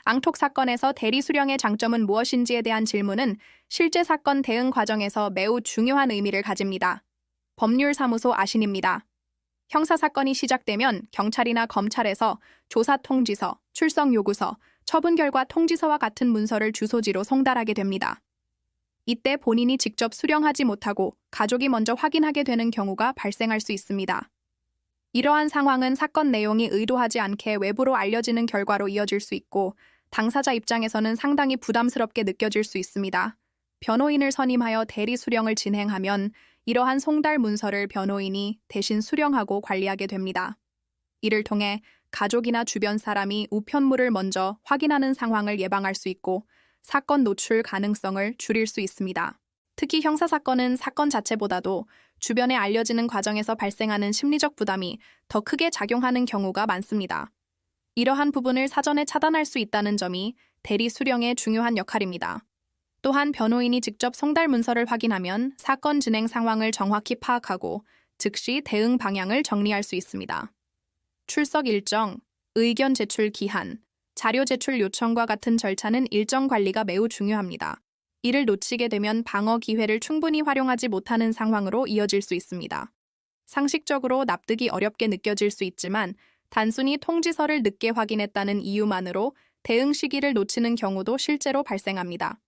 앙톡 사건에서 대리 수령의 장점은 무엇인지에 대한 질문은 실제 사건 대응 과정에서 매우 중요한 의미를 가집니다. 법률사무소 아신입니다. 형사사건이 시작되면 경찰이나 검찰에서 조사 통지서, 출석 요구서, 처분 결과 통지서와 같은 문서를 주소지로 송달하게 됩니다. 이때 본인이 직접 수령하지 못하고 가족이 먼저 확인하게 되는 경우가 발생할 수 있습니다. 이러한 상황은 사건 내용이 의도하지 않게 외부로 알려지는 결과로 이어질 수 있고 당사자 입장에서는 상당히 부담스럽게 느껴질 수 있습니다. 변호인을 선임하여 대리 수령을 진행하면 이러한 송달 문서를 변호인이 대신 수령하고 관리하게 됩니다. 이를 통해 가족이나 주변 사람이 우편물을 먼저 확인하는 상황을 예방할 수 있고 사건 노출 가능성을 줄일 수 있습니다. 특히 형사사건은 사건 자체보다도 주변에 알려지는 과정에서 발생하는 심리적 부담이 더 크게 작용하는 경우가 많습니다. 이러한 부분을 사전에 차단할 수 있다는 점이 대리 수령의 중요한 역할입니다. 또한 변호인이 직접 송달 문서를 확인하면 사건 진행 상황을 정확히 파악하고 즉시 대응 방향을 정리할 수 있습니다. 출석 일정, 의견 제출 기한, 자료 제출 요청과 같은 절차는 일정 관리가 매우 중요합니다. 이를 놓치게 되면 방어 기회를 충분히 활용하지 못하는 상황으로 이어질 수 있습니다. 상식적으로 납득이 어렵게 느껴질 수 있지만 단순히 통지서를 늦게 확인했다는 이유만으로 대응 시기를 놓치는 경우도 실제로 발생합니다.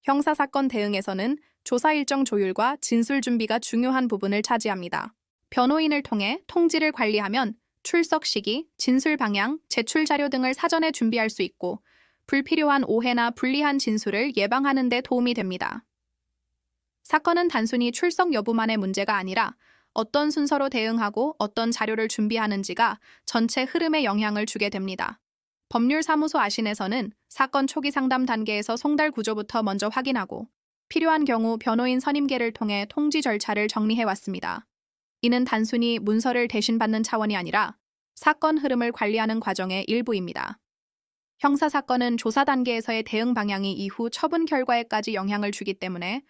형사사건 대응에서는 조사 일정 조율과 진술 준비가 중요한 부분을 차지합니다. 변호인을 통해 통지를 관리하면 출석 시기, 진술 방향, 제출 자료 등을 사전에 준비할 수 있고 불필요한 오해나 불리한 진술을 예방하는 데 도움이 됩니다. 사건은 단순히 출석 여부만의 문제가 아니라 어떤 순서로 대응하고 어떤 자료를 준비하는지가 전체 흐름에 영향을 주게 됩니다. 법률사무소 아신에서는 사건 초기 상담 단계에서 송달 구조부터 먼저 확인하고 필요한 경우 변호인 선임계를 통해 통지 절차를 정리해왔습니다. 이는 단순히 문서를 대신 받는 차원이 아니라 사건 흐름을 관리하는 과정의 일부입니다. 형사사건은 조사 단계에서의 대응 방향이 이후 처분 결과에까지 영향을 주기 때문에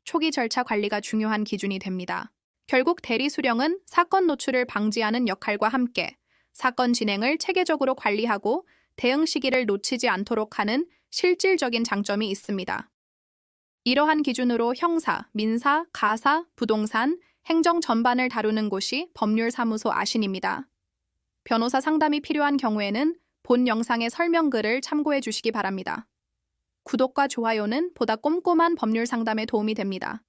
초기 절차 관리가 중요한 기준이 됩니다. 결국 대리 수령은 사건 노출을 방지하는 역할과 함께 사건 진행을 체계적으로 관리하고 대응 시기를 놓치지 않도록 하는 실질적인 장점이 있습니다. 이러한 기준으로 형사, 민사, 가사, 부동산, 행정 전반을 다루는 곳이 법률사무소 아신입니다. 변호사 상담이 필요한 경우에는 본 영상의 설명글을 참고해 주시기 바랍니다. 구독과 좋아요는 보다 꼼꼼한 법률 상담에 도움이 됩니다.